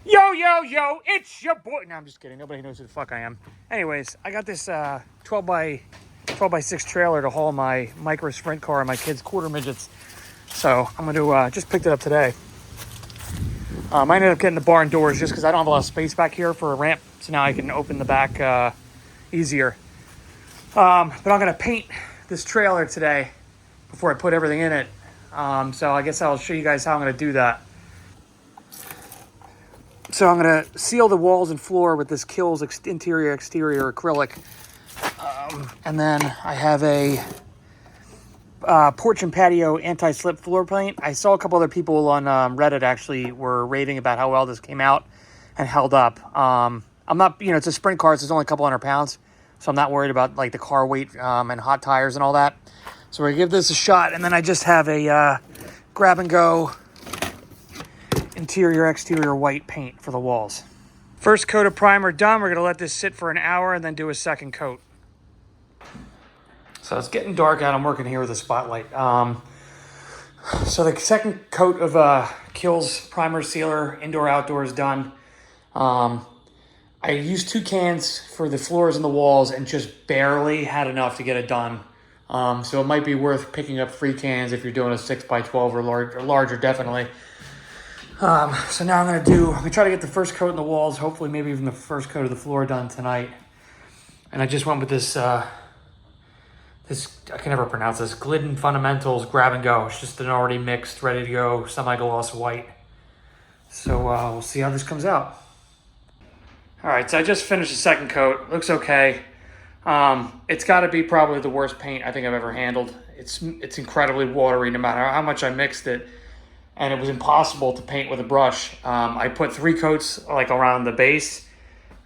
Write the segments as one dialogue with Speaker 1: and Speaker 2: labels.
Speaker 1: Yo, yo, yo, it's your boy. No, I'm just kidding. Nobody knows who the fuck I am. Anyways, I got this 12 by 6 trailer to haul my micro sprint car and my kids' quarter midgets. So I'm going to just picked it up today. I ended up getting the barn doors just because I don't have a lot of space back here for a ramp. So now I can open the back easier. But I'm going to paint this trailer today before I put everything in it. So I guess I'll show you guys how I'm going to do that. So I'm going to seal the walls and floor with this Kills interior exterior acrylic. And then I have a porch and patio anti-slip floor paint. I saw a couple other people on Reddit actually were raving about how well this came out and held up. I'm not, it's a sprint car, so it's only a couple £100. So I'm not worried about like the car weight and hot tires and all that. So we're gonna give this a shot. And then I just have a grab and go interior exterior white paint for the walls. First coat of primer done. We're gonna let this sit for an hour and then do a second coat. So it's getting dark out. I'm working here with a spotlight. So the second coat of Kills primer sealer indoor outdoor is done. I used 2 cans for the floors and the walls and just barely had enough to get it done. So it might be worth picking up 3 cans if you're doing a 6x12 or larger, definitely. So now I'm gonna try to get the first coat in the walls, hopefully maybe even the first coat of the floor done tonight. And I just went with this, I can never pronounce this, Glidden Fundamentals Grab and Go. It's just an already mixed, ready to go, semi-gloss white. So we'll see how this comes out. All right, so I just finished the second coat. Looks okay. It's gotta be probably the worst paint I think I've ever handled. It's incredibly watery no matter how much I mixed it. And it was impossible to paint with a brush. I put 3 coats like around the base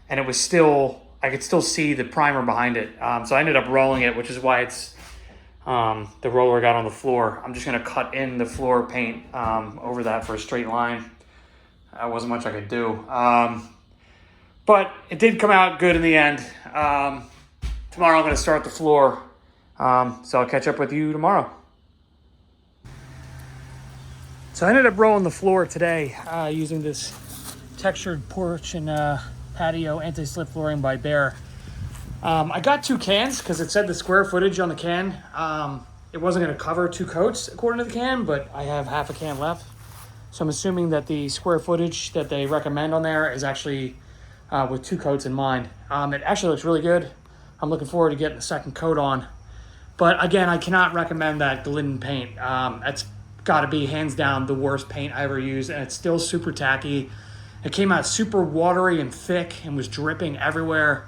Speaker 1: and it was still, I could still see the primer behind it. So I ended up rolling it, which is why it's, the roller got on the floor. I'm just gonna cut in the floor paint over that for a straight line. Wasn't much I could do. But it did come out good in the end. Tomorrow I'm gonna start the floor. So I'll catch up with you tomorrow. So I ended up rolling the floor today using this textured porch and patio anti-slip flooring by Bear. I got 2 cans because it said the square footage on the can. It wasn't going to cover 2 coats according to the can, but I have half a can left. So I'm assuming that the square footage that they recommend on there is actually with 2 coats in mind. It actually looks really good. I'm looking forward to getting the second coat on. But again, I cannot recommend that Glidden paint. That's got to be hands down the worst paint I ever used, and it's still super tacky. It came out super watery and thick and was dripping everywhere.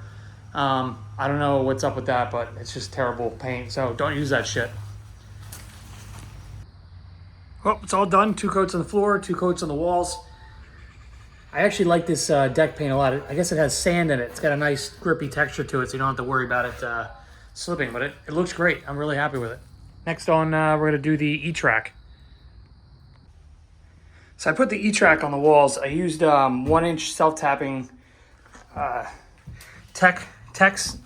Speaker 1: I don't know what's up with that, but it's just terrible paint, so don't use that shit. Well, it's all done. 2 coats on the floor, 2 coats on the walls. I actually like this deck paint a lot. I guess it has sand in it. It's got a nice grippy texture to it, so you don't have to worry about it slipping, but it looks great. I'm really happy with it. Next on, we're going to do the E-Track. So I put the E-Track on the walls. I used 1-inch self-tapping Tex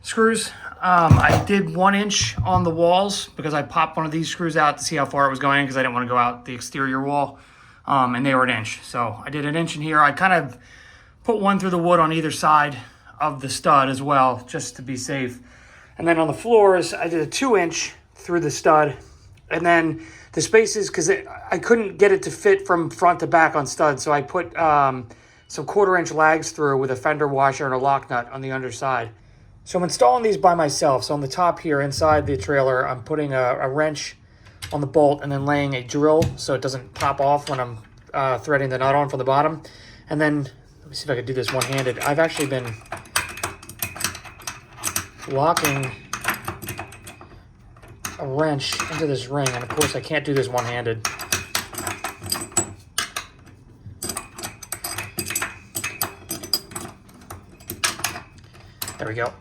Speaker 1: screws. I did 1 inch on the walls because I popped one of these screws out to see how far it was going because I didn't want to go out the exterior wall. And they were 1 inch. So I did 1 inch in here. I kind of put one through the wood on either side of the stud as well, just to be safe. And then on the floors, I did a 2-inch through the stud. And then the spaces, because I couldn't get it to fit from front to back on studs, so I put some 1/4-inch lags through with a fender washer and a lock nut on the underside. So I'm installing these by myself. So on the top here, inside the trailer, I'm putting a wrench on the bolt and then laying a drill so it doesn't pop off when I'm threading the nut on from the bottom. And then, let me see if I can do this one-handed. I've actually been locking a wrench into this ring, and of course I can't do this one-handed. There we go.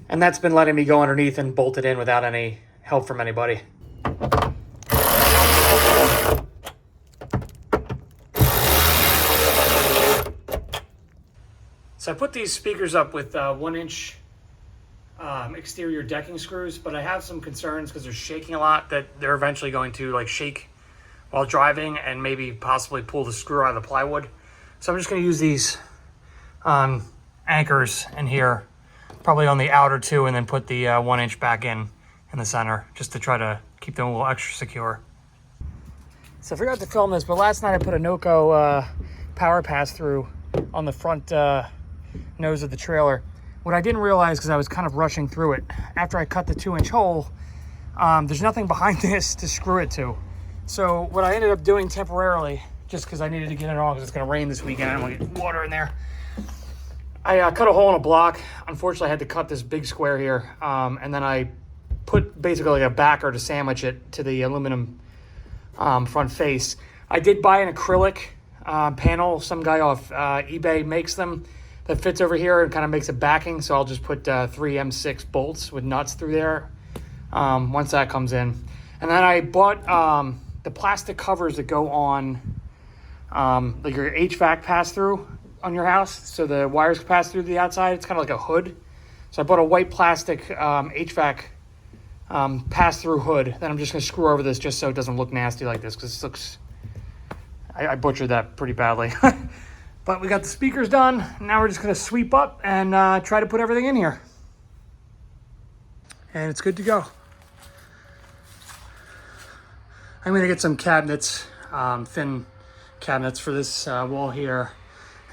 Speaker 1: And that's been letting me go underneath and bolt it in without any help from anybody. So I put these speakers up with 1-inch exterior decking screws, but I have some concerns because they're shaking a lot that they're eventually going to like shake while driving and maybe possibly pull the screw out of the plywood. So I'm just going to use these anchors in here, probably on the outer two, and then put the 1 inch back in the center, just to try to keep them a little extra secure. So I forgot to film this, but last night I put a Noco power pass-through on the front nose of the trailer. What I didn't realize, because I was kind of rushing through it, after I cut the 2 inch hole, there's nothing behind this to screw it to. So what I ended up doing temporarily, just because I needed to get it on because it's going to rain this weekend, I don't want to get water in there, I cut a hole in a block. Unfortunately, I had to cut this big square here, and then I put basically like a backer to sandwich it to the aluminum front face. I did buy an acrylic panel. Some guy off eBay makes them that fits over here and kind of makes a backing. So I'll just put 3 M6 bolts with nuts through there once that comes in. And then I bought the plastic covers that go on like your HVAC pass-through on your house. So the wires can pass through the outside. It's kind of like a hood. So I bought a white plastic HVAC pass-through hood. Then I'm just going to screw over this just so it doesn't look nasty like this, because it looks... I butchered that pretty badly. But we got the speakers done. Now we're just going to sweep up and try to put everything in here. And it's good to go. I'm going to get some cabinets, thin cabinets for this wall here.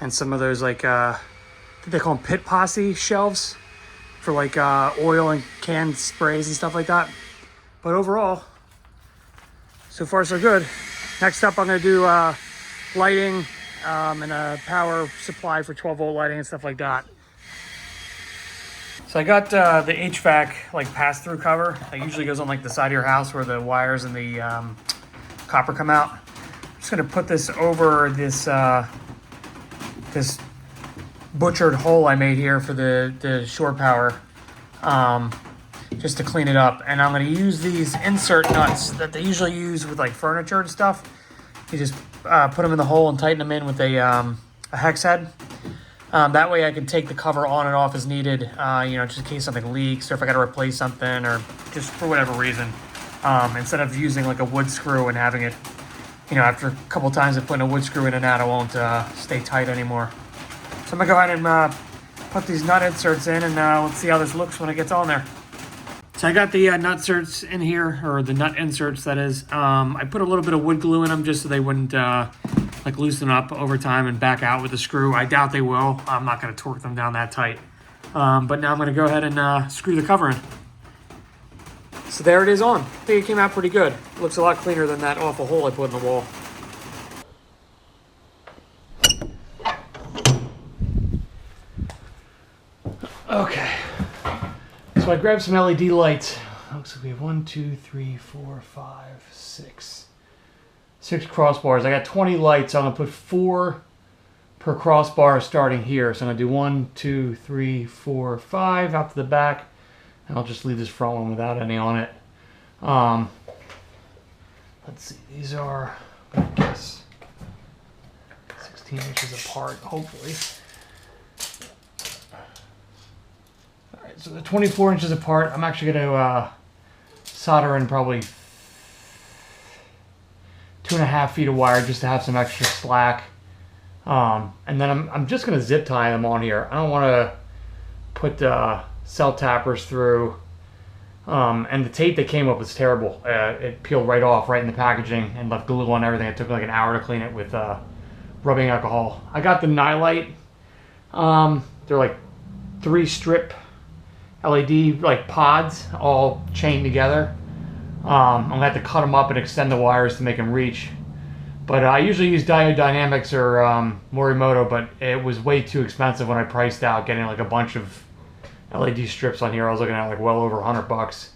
Speaker 1: And some of those, like, I think they call them pit posse shelves for like oil and canned sprays and stuff like that. But overall, so far so good. Next up, I'm going to do lighting and a power supply for 12-volt lighting and stuff like that. So I got the HVAC like pass-through cover that usually goes on like the side of your house where the wires and the copper come out. I'm just going to put this over this this butchered hole I made here for the shore power, just to clean it up. And I'm going to use these insert nuts that they usually use with like furniture and stuff. You just put them in the hole and tighten them in with a hex head. That way I can take the cover on and off as needed, just in case something leaks or if I got to replace something or just for whatever reason. Instead of using like a wood screw and having it, after a couple times of putting a wood screw in and out, it won't stay tight anymore. So I'm going to go ahead and put these nut inserts in, and let's see how this looks when it gets on there. So I got the nut inserts in here, or the nut inserts, that is. I put a little bit of wood glue in them just so they wouldn't like loosen up over time and back out with the screw. I doubt they will. I'm not going to torque them down that tight. But now I'm going to go ahead and screw the cover in. So there it is on. I think it came out pretty good. It looks a lot cleaner than that awful hole I put in the wall. Okay. So I grabbed some LED lights. Looks like we have 1, 2, 3, 4, 5, 6. 6 crossbars. I got 20 lights. So I'm going to put 4 per crossbar starting here. So I'm going to do 1, 2, 3, 4, 5 out to the back. And I'll just leave this front one without any on it. Let's see. These are, I guess, 16 inches apart, hopefully. All right, so they're 24 inches apart. I'm actually going to solder in probably 2.5 feet of wire just to have some extra slack. And then I'm just going to zip tie them on here. I don't want to put cell tappers through. And the tape that came up was terrible. It peeled right off right in the packaging and left glue on everything. It took like an hour to clean it with rubbing alcohol. I got the Niilight. They're like 3 strip LED like pods all chained together. I'm gonna have to cut them up and extend the wires to make them reach. But I usually use Diode Dynamics or Morimoto, but it was way too expensive when I priced out getting like a bunch of LED strips on here. I was looking at like well over $100.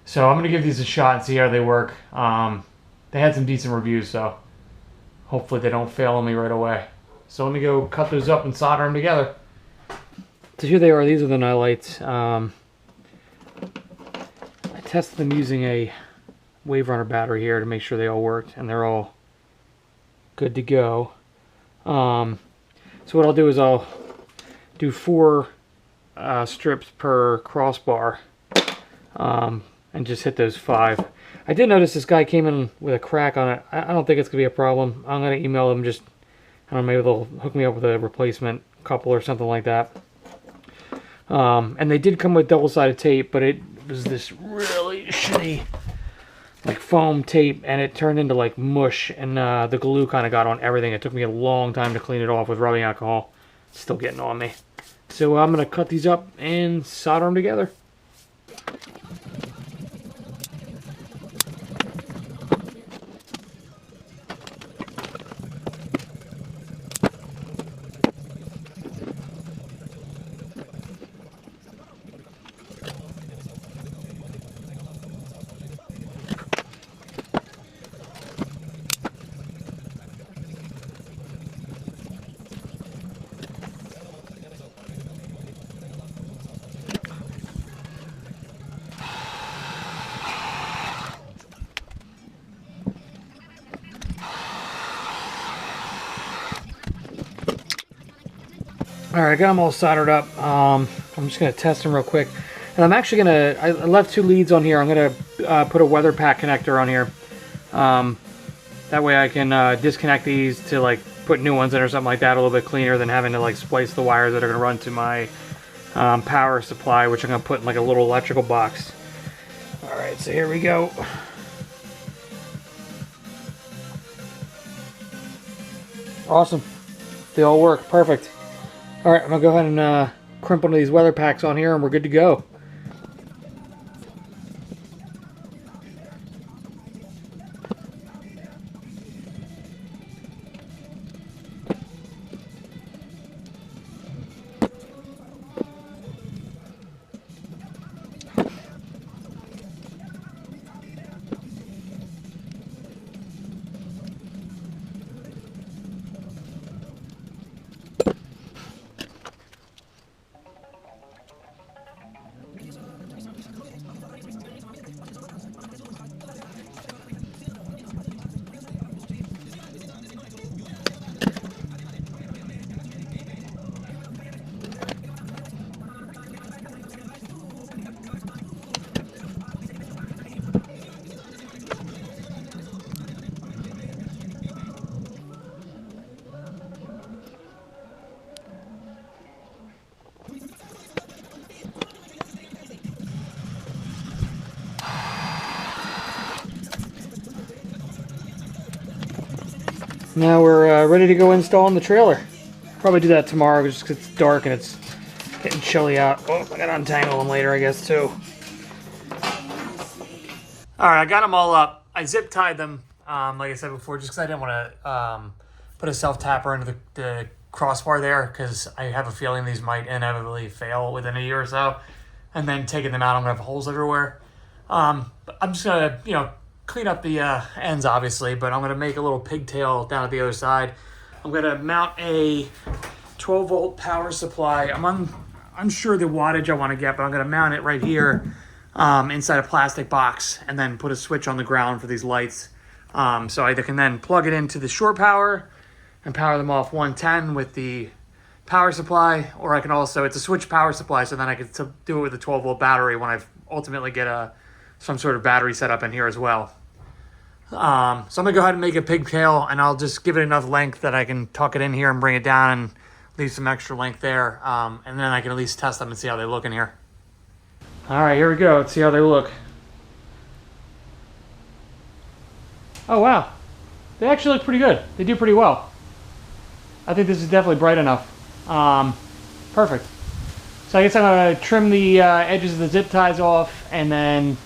Speaker 1: So I'm gonna give these a shot and see how they work. They had some decent reviews, so hopefully they don't fail on me right away. So let me go cut those up and solder them together. So here they are. These are the Niilights. I tested them using a Wave Runner battery here to make sure they all worked, and they're all good to go. So what I'll do is I'll do 4 strips per crossbar, and just hit those 5. I did notice this guy came in with a crack on it. I don't think it's going to be a problem. I'm going to email them, just, I don't know, maybe they'll hook me up with a replacement couple or something like that. And they did come with double-sided tape, but it was this really shitty, like, foam tape, and it turned into, like, mush, and the glue kind of got on everything. It took me a long time to clean it off with rubbing alcohol. It's still getting on me. So I'm going to cut these up and solder them together. Alright, I got them all soldered up. I'm just going to test them real quick. And I'm actually going to, I left 2 leads on here. I'm going to put a weather pack connector on here. That way I can disconnect these to like put new ones in or something like that, a little bit cleaner than having to like splice the wires that are going to run to my power supply, which I'm going to put in like a little electrical box. Alright, so here we go. Awesome. They all work. Perfect. Alright, I'm going to go ahead and crimp one of these weather packs on here and we're good to go. Now we're ready to go install in the trailer. Probably do that tomorrow just because it's dark and it's getting chilly out. Oh, I gotta untangle them later, I guess, too. Alright, I got them all up. I zip tied them, like I said before, just because I didn't want to put a self-tapper into the crossbar there, because I have a feeling these might inevitably fail within a year or so. And then taking them out, I'm going to have holes everywhere. I'm just going to, you know, clean up the ends, obviously, but I'm going to make a little pigtail down at the other side. I'm going to mount a 12-volt power supply. I'm unsure the wattage I want to get, but I'm going to mount it right here inside a plastic box and then put a switch on the ground for these lights. So I can then plug it into the shore power and power them off 110 with the power supply, or I can also, it's a switch power supply, so then I can do it with a 12-volt battery when I ultimately get some sort of battery set up in here as well. So I'm going to go ahead and make a pigtail, and I'll just give it enough length that I can tuck it in here and bring it down and leave some extra length there, and then I can at least test them and see how they look in here. Alright, here we go. Let's see how they look. Oh wow, they actually look pretty good. They do pretty well. I think this is definitely bright enough. Perfect. So I guess I'm going to trim the edges of the zip ties off and then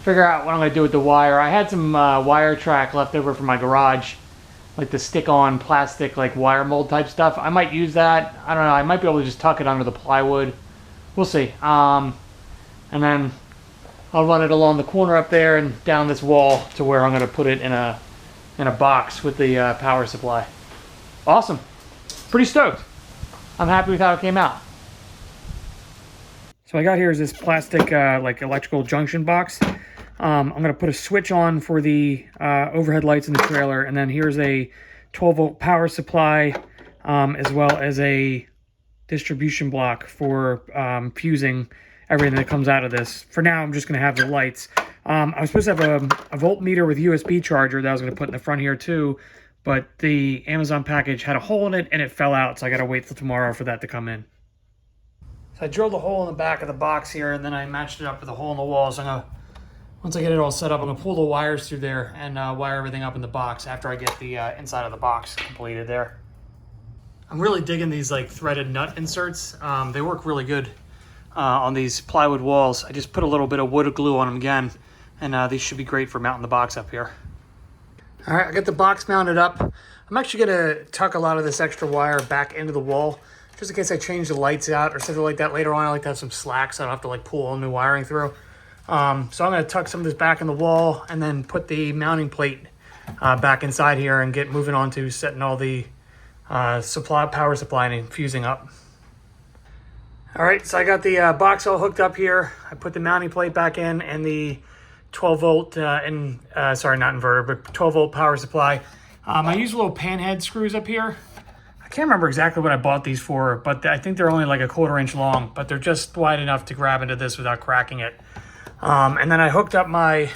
Speaker 1: figure out what I'm going to do with the wire. I had some wire track left over from my garage, like the stick-on plastic, like wire mold type stuff. I might use that. I don't know. I might be able to just tuck it under the plywood. We'll see. And then I'll run it along the corner up there and down this wall to where I'm going to put it in a box with the power supply. Awesome. Pretty stoked. I'm happy with how it came out. So what I got here is this plastic like electrical junction box. I'm going to put a switch on for the overhead lights in the trailer, and then here's a 12-volt power supply, as well as a distribution block for fusing everything that comes out of this. For now, I'm just going to have the lights. I was supposed to have a voltmeter with USB charger that I was going to put in the front here too, but the Amazon package had a hole in it and it fell out, so I got to wait till tomorrow for that to come in. So I drilled a hole in the back of the box here, and then I matched it up with a hole in the wall. So once I get it all set up, I'm gonna pull the wires through there and wire everything up in the box after I get the inside of the box completed there. I'm really digging these like threaded nut inserts. They work really good on these plywood walls. I just put a little bit of wood glue on them again, and these should be great for mounting the box up here. All right, I got the box mounted up. I'm actually gonna tuck a lot of this extra wire back into the wall, just in case I change the lights out or something like that later on. I like to have some slack so I don't have to like pull all new wiring through. So I'm gonna tuck some of this back in the wall and then put the mounting plate back inside here and get moving on to setting all the power supply and fusing up. All right, so I got the box all hooked up here. I put the mounting plate back in and the 12 volt, sorry, not inverter, but 12 volt power supply. I use little panhead screws up here. I can't remember exactly what I bought these for, but I think they're only like a 1/4 inch long, but they're just wide enough to grab into this without cracking it. And then I hooked up my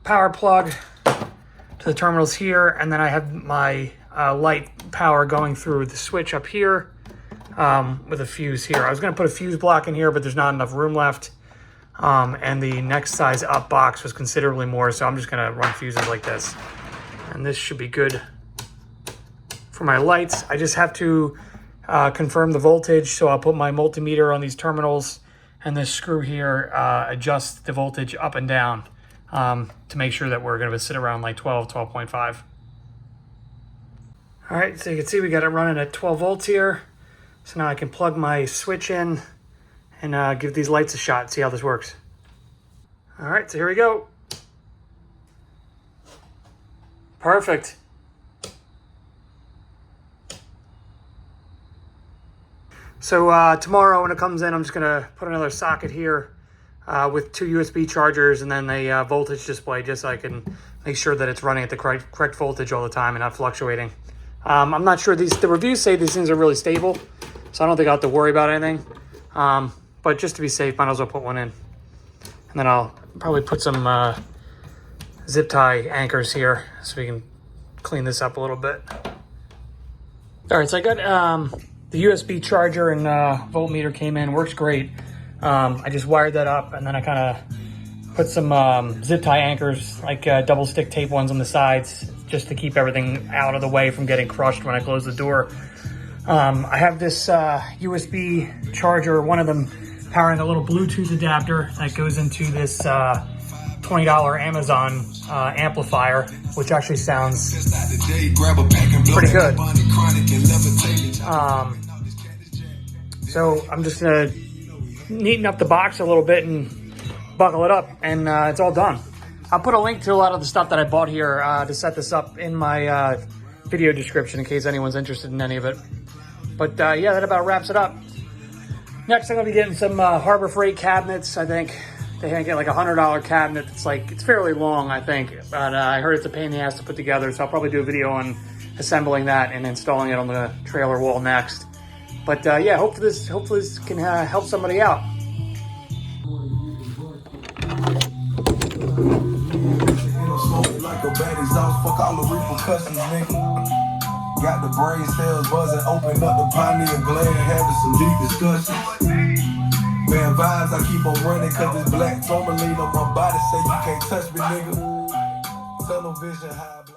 Speaker 1: power plug to the terminals here, and then I have my light power going through the switch up here with a fuse here. I was going to put a fuse block in here, but there's not enough room left. And the next size up box was considerably more, so I'm just going to run fuses like this. And this should be good for my lights. I just have to confirm the voltage, so I'll put my multimeter on these terminals, and this screw here adjusts the voltage up and down to make sure that we're going to sit around like 12.5. All right, so you can see we got it running at 12 volts here. So now I can plug my switch in and give these lights a shot, see how this works. All right, so here we go. Perfect. So tomorrow when it comes in, I'm just gonna put another socket here with 2 USB chargers and then a voltage display, just so I can make sure that it's running at the correct voltage all the time and not fluctuating. I'm not sure, the reviews say these things are really stable, so I don't think I'll have to worry about anything. But just to be safe, might as well put one in. And then I'll probably put some zip tie anchors here so we can clean this up a little bit. All right, so I got the USB charger and voltmeter came in, works great. I just wired that up, and then I kind of put some zip tie anchors, like double stick tape ones on the sides, just to keep everything out of the way from getting crushed when I close the door. I have this USB charger, one of them powering a little Bluetooth adapter that goes into this $20 Amazon amplifier, which actually sounds pretty good. So I'm just gonna neaten up the box a little bit and buckle it up, and it's all done. I'll put a link to a lot of the stuff that I bought here to set this up in my video description in case anyone's interested in any of it. But yeah, that about wraps it up. Next, I'm gonna be getting some Harbor Freight cabinets. I think they get like a $100 cabinet. It's fairly long, I think, but I heard it's a pain in the ass to put together, so I'll probably do a video on assembling that and installing it on the trailer wall next. But yeah, hopefully this can help somebody out.
Speaker 2: Got the brain cells buzzing, open up the pineal gland, having some deep discussions. Bad vibes, I keep on running cause this black tourmaline on my body say you can't touch me, nigga. Tunnel vision high.